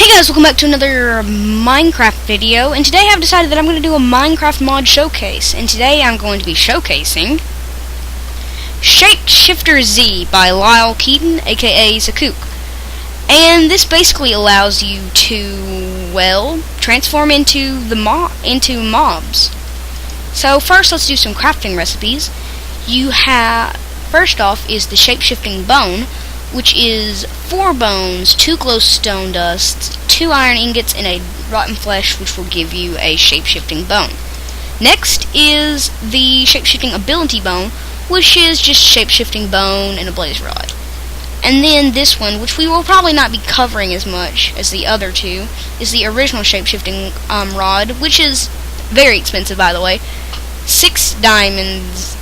Hey guys, welcome back to another Minecraft video, and today I've decided that I'm going to do a Minecraft mod showcase, and today I'm going to be showcasing Shapeshifter Z by Lyle Keeton, aka Zakook. And this basically allows you to, well, transform into mobs. So first let's do some crafting recipes. First off is the shapeshifting bone, which is 4 bones, 2 glowstone dusts, 2 iron ingots, and a rotten flesh, which will give you a shapeshifting bone. Next is the shapeshifting ability bone, which is just shapeshifting bone and a blaze rod. And then this one, which we will probably not be covering as much as the other two, is the original shapeshifting rod, which is very expensive, by the way. 6 diamonds,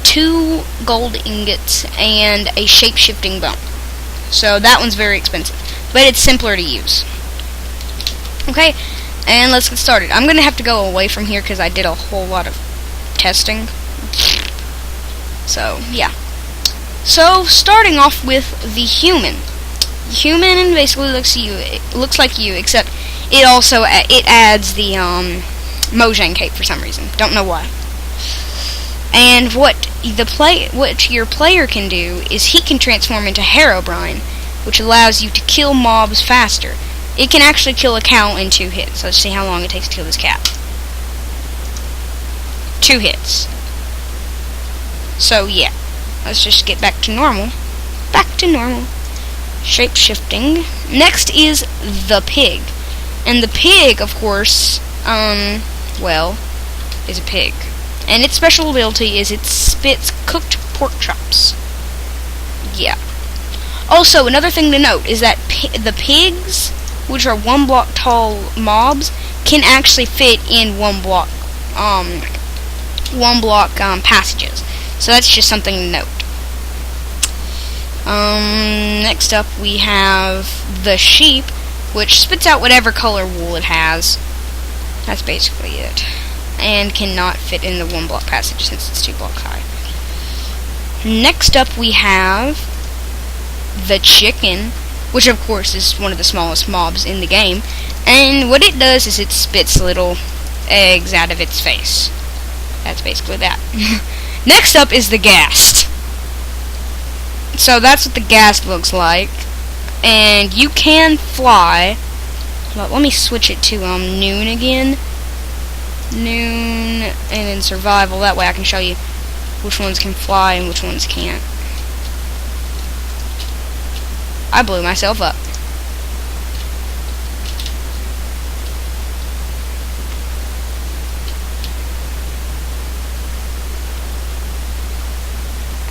2 gold ingots, and a shapeshifting bone. So that one's very expensive, but it's simpler to use. Okay, and let's get started. I'm going to have to go away from here because I did a whole lot of testing. So, yeah. So, starting off with the human. Human basically looks like you, except it also adds the Mojang cape for some reason. Don't know why. And what your player can do is he can transform into Herobrine, which allows you to kill mobs faster. It can actually kill a cow in 2 hits. Let's see how long it takes to kill this cat. 2 hits. So yeah, let's just get back to normal. Back to normal. Shape-shifting. Next is the pig. And the pig, of course, well, is a pig. And its special ability is it spits cooked pork chops. Yeah. Also, another thing to note is that the pigs, which are 1 block tall mobs, can actually fit in 1 block passages. So that's just something to note. Next up we have the sheep, which spits out whatever color wool it has. That's basically it. And cannot fit in the 1 block passage since it's 2 blocks high. Next up we have the chicken, which of course is one of the smallest mobs in the game, and what it does is it spits little eggs out of its face. That's basically that. Next up is the ghast. So that's what the ghast looks like, and you can fly. But let me switch it to noon again. Noon, and then survival. That way I can show you which ones can fly and which ones can't. I blew myself up.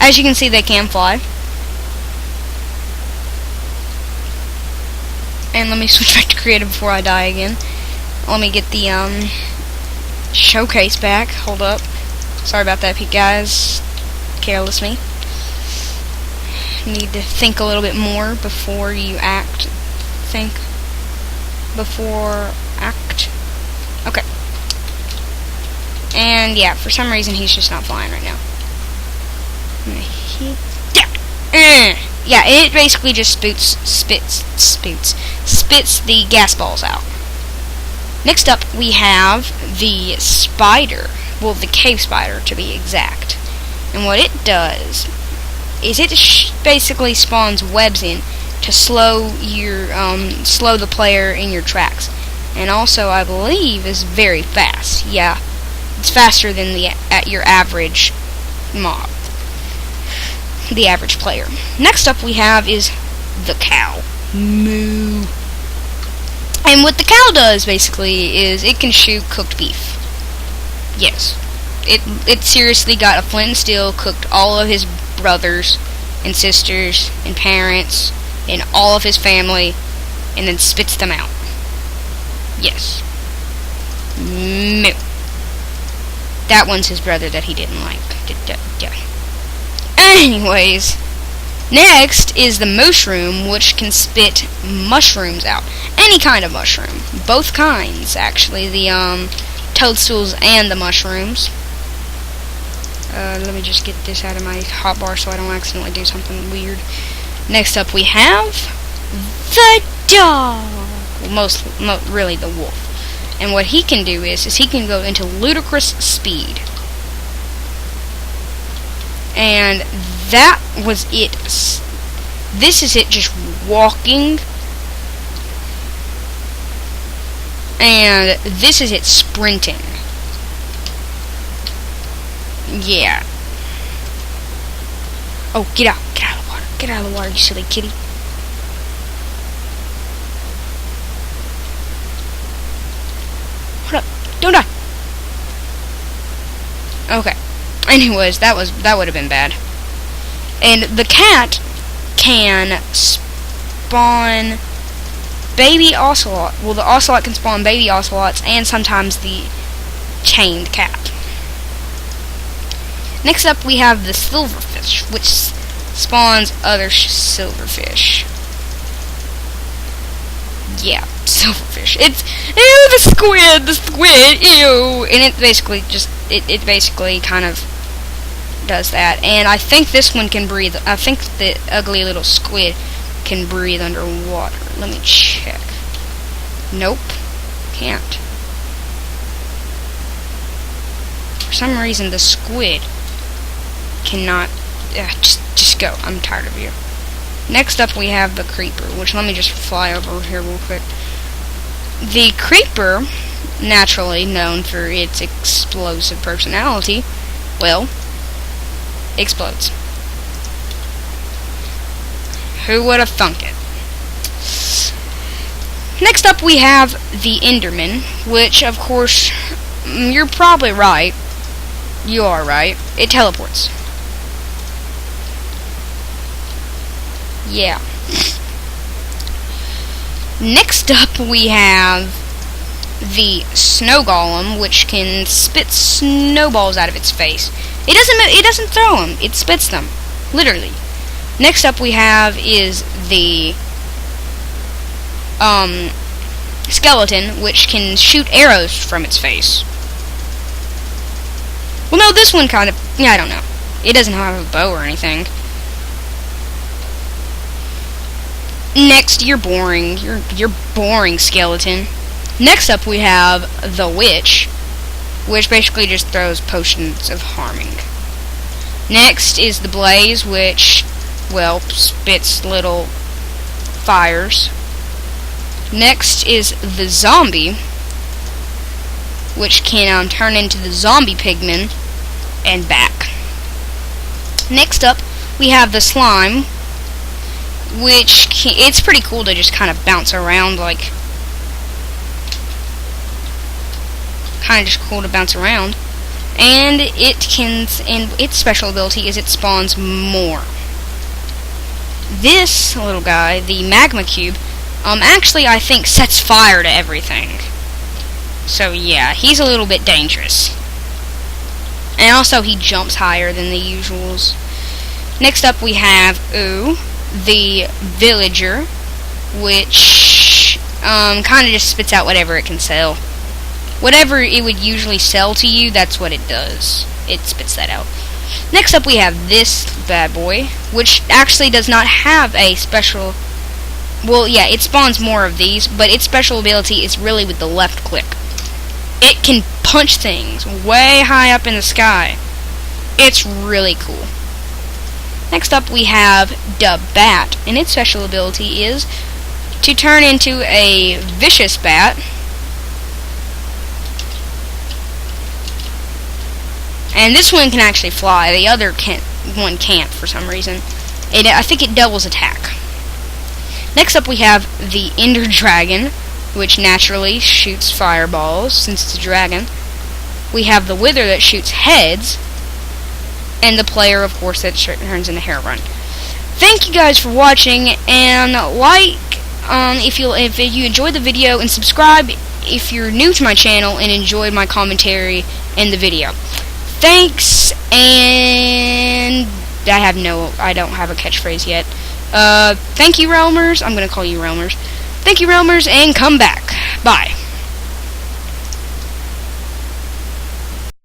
As you can see, they can fly. And let me switch back to creative before I die again. Let me get the showcase back. Hold up. Sorry about that, guys. Careless me. Need to think a little bit more before you act. Think before act. Okay. And yeah, for some reason he's just not flying right now. Yeah, it basically just spits the gas balls out. Next up, we have the spider. Well, the cave spider, to be exact. And what it does is it basically spawns webs in to slow the player in your tracks. And also, I believe, is very fast. Yeah, it's faster than your average mob. The average player. Next up, we have is the cow. Moo. And what the cow does, basically, is it can shoot cooked beef. Yes. It seriously got a flint and steel, cooked all of his brothers and sisters and parents and all of his family, and then spits them out. Yes. Moo. That one's his brother that he didn't like. Anyways, next is the mushroom, which can spit mushrooms out. Any kind of mushroom. Both kinds, actually. The toadstools and the mushrooms. Let me just get this out of my hotbar so I don't accidentally do something weird. Next up we have the dog. really the wolf. And what he can do is he can go into ludicrous speed. And that was it. This is it just walking. And this is it sprinting. Yeah. Oh, get out. Get out of the water. Get out of the water, you silly kitty. Hold up. Don't die. Okay. Anyways, that would have been bad. And the cat can spawn baby ocelot. Well, the ocelot can spawn baby ocelots and sometimes the chained cat. Next up, we have the silverfish, which spawns other silverfish. Yeah, silverfish. It's ew, the squid, ew, and it basically just it basically kind of does that. And I think this one can breathe. I think the ugly little squid can breathe underwater. Let me check. Nope, can't. For some reason, the squid cannot. Just go. I'm tired of you. Next up, we have the creeper, which let me just fly over here real quick. The creeper, naturally known for its explosive personality, well, explodes. Who would have thunk it? Next up, we have the Enderman, which, of course, you're probably right. You are right. It teleports. Yeah. Next up, we have the snow golem, which can spit snowballs out of its face. It doesn't throw them. It spits them, literally. Next up, we have is the skeleton, which can shoot arrows from its face. Well, no, this one kind of, yeah, I don't know. It doesn't have a bow or anything. Next, you're boring. You're boring, skeleton. Next up, we have the witch, which basically just throws potions of harming. Next is the blaze, which, well, spits little fires. Next is the zombie, which can turn into the zombie pigman and back. Next up, we have the slime, which it's pretty cool to just kind of bounce around, like, kind of just cool to bounce around. And its special ability is it spawns more. This little guy, the magma cube, actually I think sets fire to everything. So yeah, he's a little bit dangerous. And also he jumps higher than the usuals. Next up we have the villager, which kind of just spits out whatever it can sell. Whatever it would usually sell to you, that's what it does. It spits that out. Next up we have this bad boy, which actually does not have a special... Well, yeah, it spawns more of these, but its special ability is really with the left click. It can punch things way high up in the sky. It's really cool. Next up we have the bat, and its special ability is to turn into a vicious bat. And this one can actually fly. The other one can't for some reason. I think it doubles attack. Next up we have the Ender Dragon, which naturally shoots fireballs since it's a dragon. We have the Wither that shoots heads, and the player, of course, that turns into Heron. Thank you guys for watching, and if you enjoyed the video, and subscribe if you're new to my channel and enjoyed my commentary in the video. Thanks, and I don't have a catchphrase yet. Thank you, Realmers. I'm gonna call you Realmers. Thank you, Realmers, and come back. Bye.